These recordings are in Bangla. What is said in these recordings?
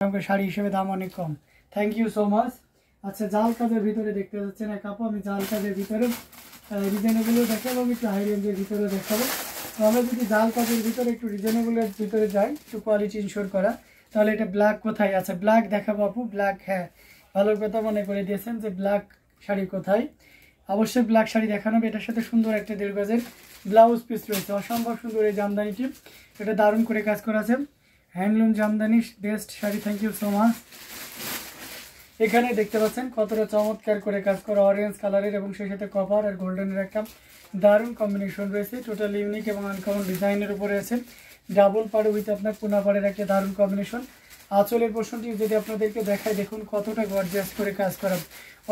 শাড়ি হিসেবে দাম অনেক কম। Thank you so much. আচ্ছা, জাল কাজের ভিতরে দেখতে পাচ্ছেন এক আপু, আমি জাল কাজের ভিতরে রিজনেবলও দেখাবো, একটু হাই রেঞ্জের ভিতরে দেখাবো। তো আমরা যদি জাল কাজের ভিতরে একটু রিজনেবলের ভিতরে যাই, একটু কোয়ালিটি ইনশোর করা, তাহলে এটা ব্ল্যাক কোথায় আছে? ব্ল্যাক দেখাবো আপু। ব্ল্যাক, হ্যাঁ ভালো কথা মনে করে দিয়েছেন যে ব্ল্যাক শাড়ি কোথায়। অবশ্যই ব্ল্যাক শাড়ি দেখানো হবে। এটার সাথে সুন্দর একটা 1.5 গজের ব্লাউজ পিস রয়েছে, অসম্ভব সুন্দর এই জামদানিটি। এটা দারুণ করে কাজ করা আছে, handloom jamdani, best sari. Thank you so much. এখানে দেখতে পাচ্ছেন কতটা চমৎকার করে কাজ করা, অরেঞ্জ কালারের এবং সেই সাথে কপার আর গোল্ডেনের একটা দারুণ কম্বিনেশন রয়েছে। টোটাল ইউনিক এবং আনকমন ডিজাইনের উপরে আছে। ডাবল পাড় উইথ আপনার পুনা পাড়ের একটা দারুণ কম্বিনেশন। আঁচলের পোর্শনটি যদি আপনাদেরকে দেখায়, দেখুন কতটা গর্জিয়াস করে কাজ করা,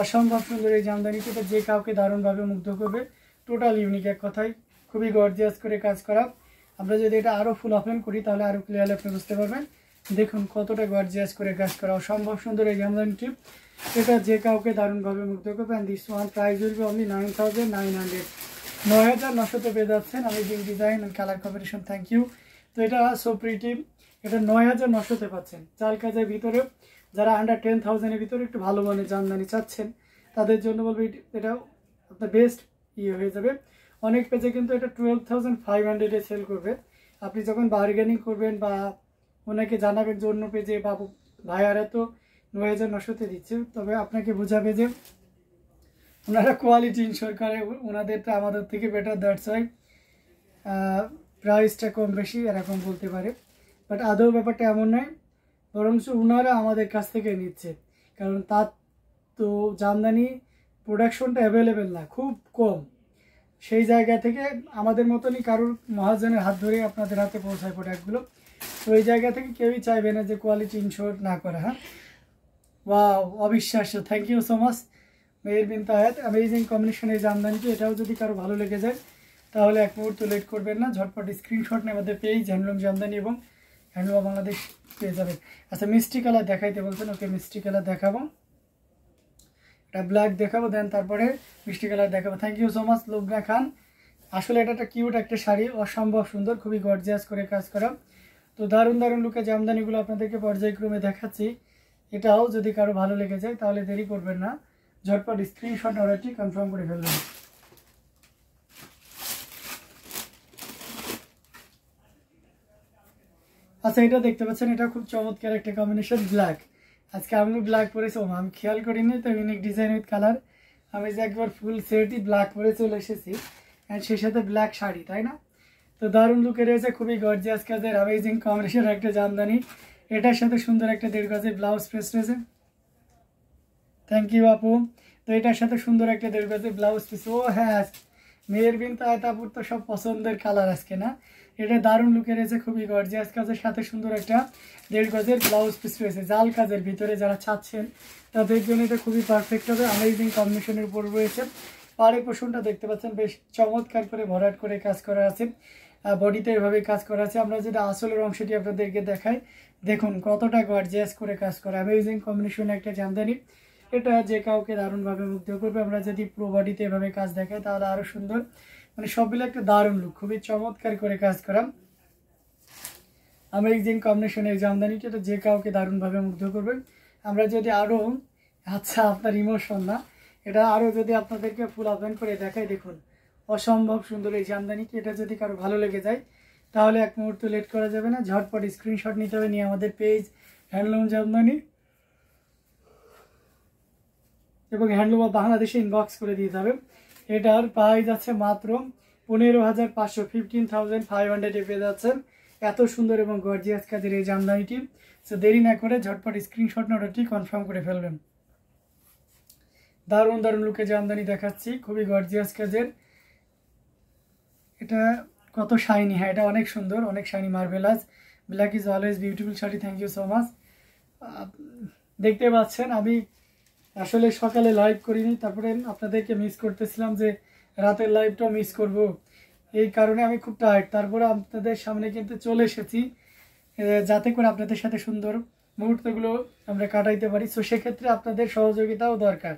অসম্ভব সুন্দর এই জামদানিটিতে যে কাউকে দারুণভাবে মুগ্ধ করবে। টোটাল ইউনিক, এক কথায় খুবই গর্জিয়াস করে কাজ করা। আমরা যদি এটা আরও ফুল ওপেন করি তাহলে আরও ক্লিয়ারলি আপনি বুঝতে পারবেন। দেখুন কতটা গর্জিয়াস করে কাজ করা, অসম্ভব সুন্দর এই জামদানিটি। এটা যে কাউকে দারুণভাবে মুগ্ধ করবে। And this one price will be only 9,900, 9,900 পেয়ে যাচ্ছেন। Amazing design and colour combination. Thank you. তো এটা সো প্রিটি, এটা 9,900 পাচ্ছেন চাল কাজের ভিতরে। যারা আন্ডার 10,000-এর ভিতরে একটু ভালো মানের জামদানি চাচ্ছেন, তাদের জন্য বলবো এটা আপনার বেস্ট হয়ে যাবে। অনেক পেজে কিন্তু এটা 12,500-এ সেল করবে। আপনি যখন বার্গেনিং করবেন বা ওনাকে জানাবেন যে অন্য পেজে বাবু ভাইয়ারা তো 9,900-তে দিচ্ছে, তবে আপনাকে বোঝাবে যে ওনারা কোয়ালিটি ইনশোর করে, ওনাদেরটা আমাদের থেকে বেটার, দ্যাটস ওয়াই প্রাইসটা কম বেশি এরকম বলতে পারে। বাট আদৌ ব্যাপারটা এমন নয়, বরঞ্চ ওনারা আমাদের কাছ থেকে নিচ্ছে, কারণ তার তো জামদানি প্রোডাকশনটা অ্যাভেলেবেল না, খুব কম। সেই জায়গা থেকে আমাদের মতনই কারোর মহাজনের হাত ধরে আপনাদের হাতে পৌঁছায় প্রোডাক্টগুলো। তো এই জায়গা থেকে কেউই চাইবে না যে কোয়ালিটি ইনশোর না করা। হ্যাঁ, ওয়াও, অবিশ্বাস্য। Thank you so much Meher bin Taher. Amazing combination এই জামদানিটি। এটাও যদি কারো ভালো লেগে যায় তাহলে এক মুহূর্ত লেট করবেন না, ঝটপট স্ক্রিনশট নিয়ে আমাদের পেজ হ্যান্ডলুম জামদানি এবং হ্যান্ডলুম বাংলাদেশ পেয়ে যাবেন। আচ্ছা, মিষ্টি কালার দেখাইতে বলছেন, ওকে মিষ্টি কালার দেখাবো। এটা ব্ল্যাক দেখাবো, দেন তারপরে মিষ্টি কালার দেখাবো। Thank you so much Lubna Khan. আসলে এটা একটা কিউট একটা শাড়ি, অসম্ভব সুন্দর, খুবই গর্জিয়াস করে কাজ করা। তো দারুণ দারুণ লুকে জামদানিগুলো আপনাদেরকে পর্যায়ক্রমে দেখাচ্ছি। এটাও যদি কারো ভালো লেগে যায় তাহলে দেরি করবেন না, ঝটপট স্ক্রিনশট অর্ডারটি কনফার্ম করে ফেলবেন। আচ্ছা, এটা দেখতে পাচ্ছেন, এটা খুব চমৎকার একটা কম্বিনেশন, ব্ল্যাক। আজকে আমি ব্ল্যাক পরেছি, আমি খেয়াল করিনি তো। ইউনিক ডিজাইন উইথ কালার, আমি যে একবার ফুল সেটই ব্ল্যাক পরে চলে এসেছি, অ্যান্ড সেই সাথে ব্ল্যাক শাড়ি, তাই না? তো দারুণ লুকে রয়েছে, খুবই গর্জিয়াস কাজের অ্যামেজিং কম্বিনেশন একটা জামদানি। এটার সাথে সুন্দর একটা 1.5 গজের ব্লাউজ পিস রয়েছে। থ্যাংক ইউ আপু। তো এটার সাথে সুন্দর একটা 1.5 গজের ব্লাউজ পিস। ও হ্যাঁ, মেয়ের বিন তাপুর তো সব পছন্দের কালার আজকে না। এটা দারুণ লুকে রয়েছে, খুবই গর্জিয়াস কাজের সাথে সুন্দর একটা 1.5 গজের ব্লাউজ পিস রয়েছে। জাল কাজের ভিতরে যারা চাচ্ছেন তাদের জন্য এটা খুবই পারফেক্ট হবে, অ্যামেজিং কম্বিনেশনের উপর রয়েছে। পাড়ে পোষণটা দেখতে পাচ্ছেন বেশ চমৎকার করে ভরাট করে কাজ করা আছে, বডিতে এভাবে কাজ করা আছে। আমরা যেটা আসলের অংশটি আপনাদেরকে দেখাই, দেখুন কতটা গর্জিয়াস করে কাজ করা, অ্যামেজিং কম্বিনেশন একটা জামদানি। এটা যে কাউকে দারুণভাবে মুগ্ধ করবে। আমরা যদি পুরো বডিতে এভাবে কাজ দেখাই তাহলে আরও সুন্দর, মানে সবগুলো একটা দারুণ লুক, খুবই চমৎকার করে কাজ করা, অ্যামেজিং কম্বিনেশনের জামদানিটা। এটা যে কাউকে দারুণভাবে মুগ্ধ করবে। আমরা যদি আরও, আচ্ছা আপনার ইমোশন না, এটা আরও যদি আপনাদেরকে ফুল ওপেন করে দেখাই, দেখুন অসম্ভব সুন্দর এই জামদানিটি। এটা যদি কারো ভালো লেগে যায় তাহলে এক মুহূর্ত লেট করা যাবে না, ঝটপট স্ক্রিনশট নিতে হবে, নিয়ে আমাদের পেজ হ্যান্ডলুম জামদানি এবং হ্যান্ডলুম বাংলাদেশে ইনবক্স করে দিতে হবে। এটার প্রাইস আছে মাত্র 15,500, 15,500 পেয়ে যাচ্ছেন। এত সুন্দর এবং গর্জিয়াস কাজের এই জামদানিটি। সো দেরি না করে ঝটপট স্ক্রিনশট অর্ডারটি কনফার্ম করে ফেলবেন। দারুণ দারুণ লুকে জামদানি দেখাচ্ছি, খুবই গর্জিয়াস কাজের। এটা কত শাইনি, হ্যাঁ এটা অনেক সুন্দর, অনেক shiny, marvellous. Black is always beautiful sari. Thank you so much. দেখতে পাচ্ছেন আমি আসলে সকালে লাইভ করিনি, তারপরে আপনাদেরকে মিস করতেছিলাম যে রাতের লাইভটাও মিস করব, এই কারণে আমি খুব টায়ার্ড। তারপরে আপনাদের সামনে কিন্তু চলে এসেছি যাতে করে আপনাদের সাথে সুন্দর মুহূর্তগুলো আমরা কাটাইতে পারি। সো সেক্ষেত্রে আপনাদের সহযোগিতাও দরকার,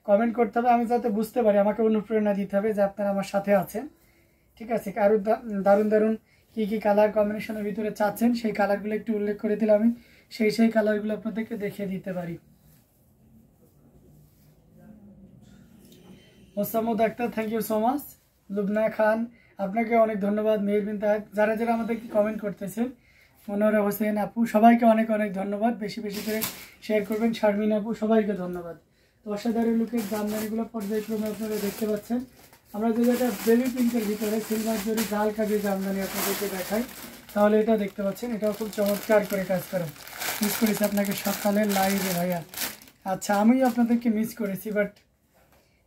কমেন্ট করতে হবে, আমি যাতে বুঝতে পারি, আমাকে অনুপ্রেরণা দিতে হবে যে আপনারা আমার সাথে আছেন। ঠিক আছে, আরও দারুণ দারুণ কী কী কালার কম্বিনেশনের ভিতরে চাচ্ছেন সেই কালারগুলো একটু উল্লেখ করে দিলে আমি সেই কালারগুলো আপনাদেরকে দেখিয়ে দিতে পারি। Mosammat Akhtar, thank you so much. Lubna Khan, আপনাকে অনেক ধন্যবাদ। মেহরবিন তাক, যারা যারা আমাদেরকে কমেন্ট করতেছেন, মনোরা হোসেন আপু, সবাইকে অনেক অনেক ধন্যবাদ। বেশি বেশি করে শেয়ার করবেন। শারমিন আপু, সবাইকে ধন্যবাদ। তো অসাধারণ লুকের জামদানিগুলো পর্যায়ক্রমে আপনারা দেখতে পাচ্ছেন। আমরা যদি একটা বেবি পিঙ্কের ভিতরে সিলভার জরি জাল কাজের জামদানি আপনাদেরকে দেখাই, তাহলে এটা দেখতে পাচ্ছেন, এটাও খুব চমৎকার করে কাজ করে। মিস করেছি আপনাকে সকালের লাইভে ভাইয়া। আচ্ছা, আমি আপনাদেরকে মিস করেছি, বাট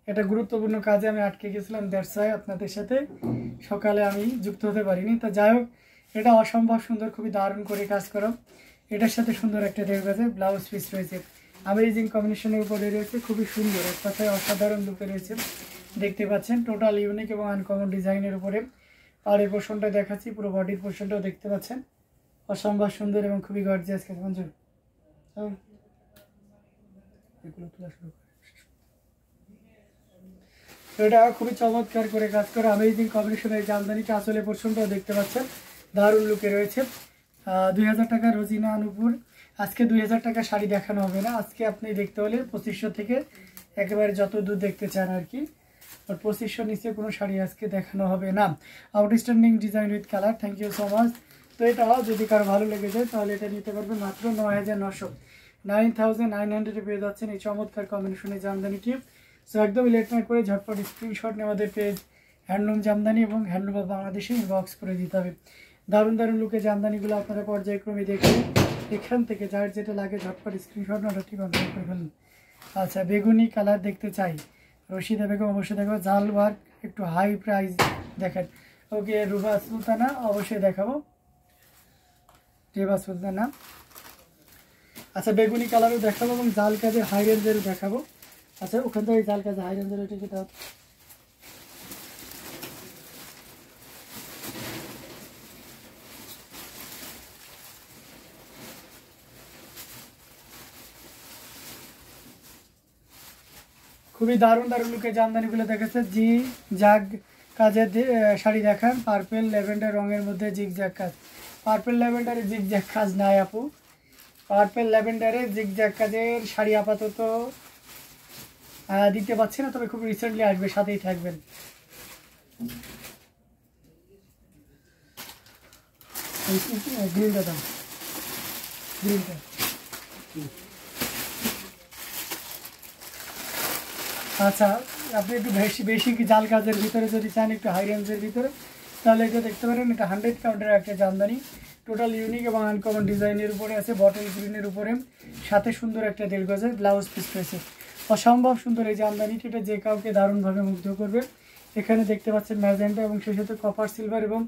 এটা গুরুত্বপূর্ণ কাজে আমি আটকে গেছিলাম, দ্যাটস ওয়াই আপনাদের সাথে সকালে আমি যুক্ত হতে পারিনি। তা যাই হোক, এটা অসম্ভব সুন্দর, খুবই দারুণ করে কাজ করা। এটার সাথে সুন্দর একটা দেখবে ব্লাউজ পিস রয়েছে, অ্যামেজিং কম্বিনেশনের উপরে রয়েছে, খুবই সুন্দর, এক কথায় অসাধারণ লুকে রয়েছে। দেখতে পাচ্ছেন টোটাল ইউনিক এবং আনকমন ডিজাইনের উপরে। পাড়ের পোর্শনটা দেখাচ্ছি, পুরো বডির পোর্শনটাও দেখতে পাচ্ছেন, অসম্ভব সুন্দর এবং খুবই গর্জিয়াস কাজ। মঞ্জুর এগুলো তোলা শুরু করে। এটা খুবই চমৎকার করে কাজ করে অ্যামেজিং কম্বিনেশনের জামদানিটা আসলে পোর্শনটাও দেখতে পাচ্ছেন, দারুণ লুকে রয়েছে। 2000 টাকা রোজিনা নুপুর। আজকে 2000 টাকা শাড়ি দেখানো হবে না, আজকে আপনি দেখতে হলে 2500 থেকে একেবারে যত দূর দেখতে চান আর কি, বাট 2500 নিচে কোনো শাড়ি আজকে দেখানো হবে না। Outstanding design with colour, thank you so much. তো এটা যদি কারো ভালো লেগে যায় তাহলে এটা নিতে পারবেন মাত্র 9900, 9900 পেয়ে যাচ্ছেন এই চমৎকার কম্বিনেশনের জামদানিটি। সো একদম লেট না করে ঝটপট স্ক্রিনশট নিয়ে আমাদের পেজ হ্যান্ডলুম জামদানি এবং হ্যান্ডলুম অফ বাংলাদেশে ইনবক্স করে দিতে হবে। দারুণ দারুণ লুকে জামদানিগুলো আপনারা পর্যায়ক্রমে দেখুন, এখান থেকে যার যেটা লাগে ঝটপট স্ক্রিনশট অর্ডারটি কনফার্ম করে ফেলুন। আচ্ছা, বেগুনি কালার দেখতে চাই, রশিদা বেগম অবশ্যই দেখাবো। জাল ওয়ার্ক একটু হাই প্রাইস দেখেন। ওকে, রুবা সুলতানা অবশ্যই দেখাবো, রেবা সুলতানা। আচ্ছা, বেগুনি কালারও দেখাবো এবং জাল কাজের হাই রেঞ্জেরও দেখাবো। আচ্ছা, ওখান থেকে জাল কাজে হাই রেঞ্জের ওইটা যেটা খুবই দারুণ দারুণ লুকে জামদানিগুলো দেখাচ্ছে। জি জাগ কাজের শাড়ি দেখান, পার্পেল ল্যাভেন্ডার রঙের মধ্যে জিগ জ্যাগ কাজ। পার্পেল ল্যাভেন্ডারে জিগ জ্যাগ কাজ নাই আপু, পার্পেল ল্যাভেন্ডারে জিগ জ্যাগ কাজের শাড়ি আপাতত দিতে পারছি না, তবে খুব রিসেন্টলি আসবে, সাথেই থাকবেন। গ্রিনটা দাম, গ্রিনটা। আচ্ছা, আপনি একটু বেশি বেশি জাল কাজের ভিতরে যদি চান, একটু হাই রেঞ্জের ভিতরে, তাহলে এটা দেখতে পারেন। এটা 100 কাউন্টের একটা জামদানি, টোটাল ইউনিক এবং আনকমন ডিজাইনের উপরে আছে, বটল গ্রিনের উপরে, সাথে সুন্দর একটা 1.5 গজের ব্লাউজ পিস রয়েছে। অসম্ভব সুন্দর এই জামদানিটি, এটা যে কাউকে দারুণভাবে মুগ্ধ করবে। এখানে দেখতে পাচ্ছেন ম্যাজেন্টা এবং সেই সাথে কপার সিলভার এবং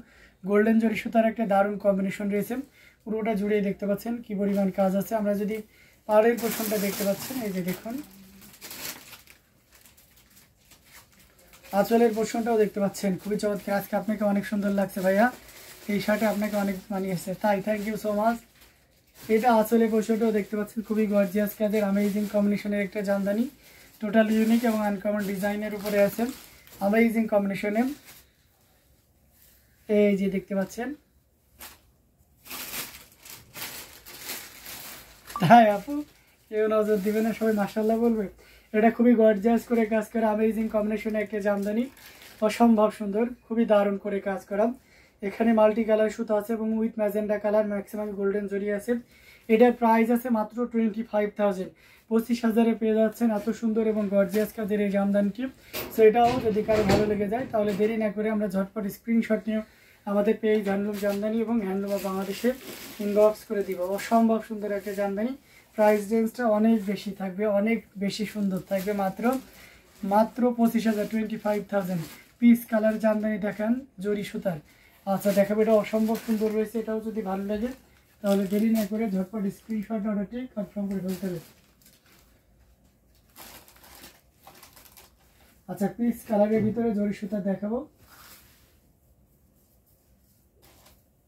গোল্ডেন জরি সুতার একটা দারুণ কম্বিনেশন রয়েছে। পুরোটা জুড়েই দেখতে পাচ্ছেন কি পরিমাণ কাজ আছে। আমরা যদি পাড়ের পোর্শনটা দেখতে পাচ্ছেন, এই যে দেখুন, আঁচলের পোর্শনটাও দেখতে পাচ্ছেন, খুবই চমৎকার। আজকে আপনাকে অনেক সুন্দর লাগছে ভাইয়া, এই শার্টে আপনাকে অনেক মানিয়েছে, তাই থ্যাংক ইউ সো মাচ। এটা আঁচলের পোর্শনটাও দেখতে পাচ্ছেন, খুবই গর্জিয়াস কাজের অ্যামেজিং কম্বিনেশনের একটা জামদানি, টোটাল ইউনিক এবং আনকমন ডিজাইনের উপরে আছে, অ্যামেজিং কম্বিনেশনে। এই যে দেখতে পাচ্ছেন, তাই আপু কেউ নজর দিবে না, সবাই মাশাআল্লাহ বলবে। এটা খুবই গর্জিয়াস করে কাজ করা, অ্যামেজিং কম্বিনেশনে একটা জামদানি, অসম্ভব সুন্দর, খুবই দারুণ করে কাজ করা। এখানে মাল্টি কালার সুতো আছে এবং with magenta colour, maximum golden জরি আছে। এটার প্রাইস আছে মাত্র 25,000, 25,000-এ পেয়ে যাচ্ছেন এত সুন্দর এবং গর্জিয়াস কাজের এই জামদানিটি। সো এটাও যদি কারো ভালো লেগে যায় তাহলে দেরি না করে আমরা ঝটপট স্ক্রিনশট নিয়ে আমাদের পেজ হ্যান্ডলুম জামদানি এবং হ্যান্ডলুম অফ বাংলাদেশে ইনবক্স করে দিব। অসম্ভব সুন্দর একটা জামদানি, প্রাইস রেঞ্জটা অনেক বেশি থাকবে, অনেক বেশি সুন্দর থাকবে, মাত্র 25,000, 25,000। পিস কালার জামদানি দেখান জরি সুতার। আচ্ছা দেখাবো, এটা অসম্ভব সুন্দর রয়েছে, এটাও যদি ভালো লাগে তাহলে দেরি না করে ঝটপট স্ক্রিনশট অর্ডারটি কনফার্ম করে ফেলতে হবে। আচ্ছা, পিস কালারের ভিতরে জরি সুতা দেখাবো।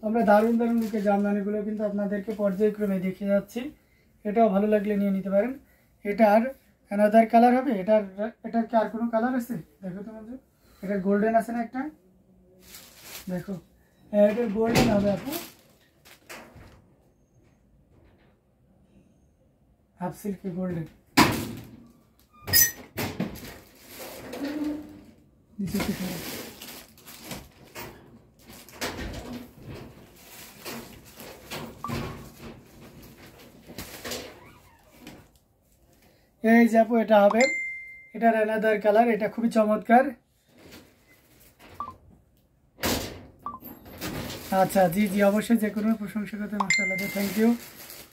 আমরা দারুণ দারুণ লুকে জামদানিগুলো কিন্তু আপনাদেরকে পর্যায়ক্রমে দেখে যাচ্ছি, এটাও ভালো লাগলে নিয়ে নিতে পারেন। এটার অ্যানাদার কালার হবে, এটার কি আর কোনো কালার আছে? দেখো তোমাদের, এটা গোল্ডেন আছে না একটা, দেখো এটা গোল্ডেন হবে আপু, হাফ সিল্কে গোল্ডেন, এই যে আপু এটা হবে, এটার অ্যানাদার কালার, এটা খুবই চমৎকার। আচ্ছা জি জি অবশ্যই, যে কোনো প্রশংসা করতে মাশাআল্লাহ, থ্যাংক ইউ।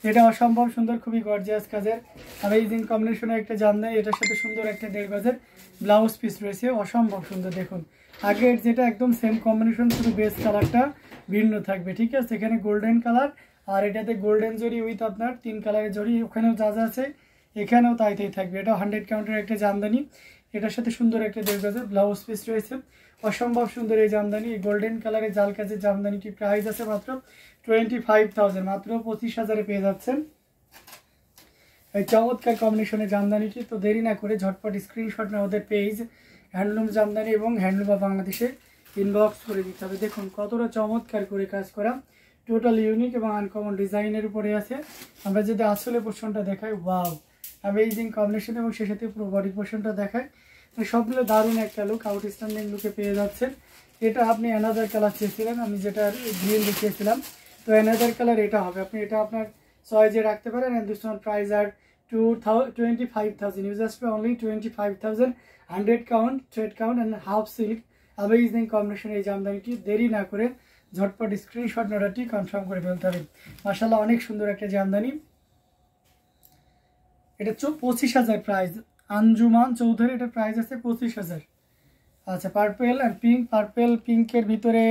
এটা অসম্ভব সুন্দর, খুবই গর্জিয়াস কাজের, অ্যামেজিং কম্বিনেশনে একটা জামদানি, এটার সাথে সুন্দর একটা 1.5 গজের ব্লাউজ পিস রয়েছে, অসম্ভব সুন্দর। দেখুন আগের যেটা একদম সেম কম্বিনেশন, শুধু বেস কালারটা ভিন্ন থাকবে, ঠিক আছে। এখানে গোল্ডেন কালার, আর এটাতে গোল্ডেন জরি উইথ আপনার 3 কালারের জরি, ওখানেও যা যা আছে এখানেও তাই তাই থাকবে। এটা 100 কাউন্টের একটা জামদানি, এটার সাথে সুন্দর একটা 1.5 গজের ব্লাউজ পিস রয়েছে, অসম্ভব সুন্দর এই জামদানি। এই গোল্ডেন কালারের জাল কাজের জামদানিটি প্রাইস আছে মাত্র 25,000, মাত্র 25,000-এ পেয়ে যাচ্ছেন এই চমৎকার কম্বিনেশনের জামদানিটি। তো দেরি না করে ঝটপট স্ক্রিনশট না ওদের পেজ হ্যান্ডলুম জামদানি এবং হ্যান্ডলুম অফ বাংলাদেশে ইনবক্স করে দিতে হবে। দেখুন কতটা চমৎকার করে কাজ করা, টোটাল ইউনিক এবং আনকমন ডিজাইনের উপরে আছে। আমরা যদি আসলে পোর্শনটা দেখাই, ওয়াও অ্যামেজিং কম্বিনেশন, এবং সে সাথে পুরো বডি পোর্শনটা দেখায়, সবগুলো দারুণ একটা লুক, আউটস্ট্যান্ডিং লুকে পেয়ে যাচ্ছেন। এটা আপনি অ্যানাদার কালার চেয়েছিলেন, আমি যেটা গ্রিন দেখিয়েছিলাম, তো অ্যানাদার কালার এটা হবে। আপনি এটা আপনার চয়েজে রাখতে পারেন। অ্যান্ড দিস ওয়ান প্রাইস আর 25,000, you just pay only 25,000, 100 count, thread count and half silk, amazing combination এই জামদানিটি। দেরি না করে ঝটপট স্ক্রিনশট অর্ডারটি কনফার্ম করে ফেলতে হবে। মাশাআল্লাহ অনেক সুন্দর একটা জামদানি। এটা 25,000 প্রাইস, আঞ্জুমান চৌধুরী, এটা প্রাইস আছে 25,000। আচ্ছা পার্পেল অ্যান্ড পিঙ্ক, পার্পেল পিঙ্কের ভিতরে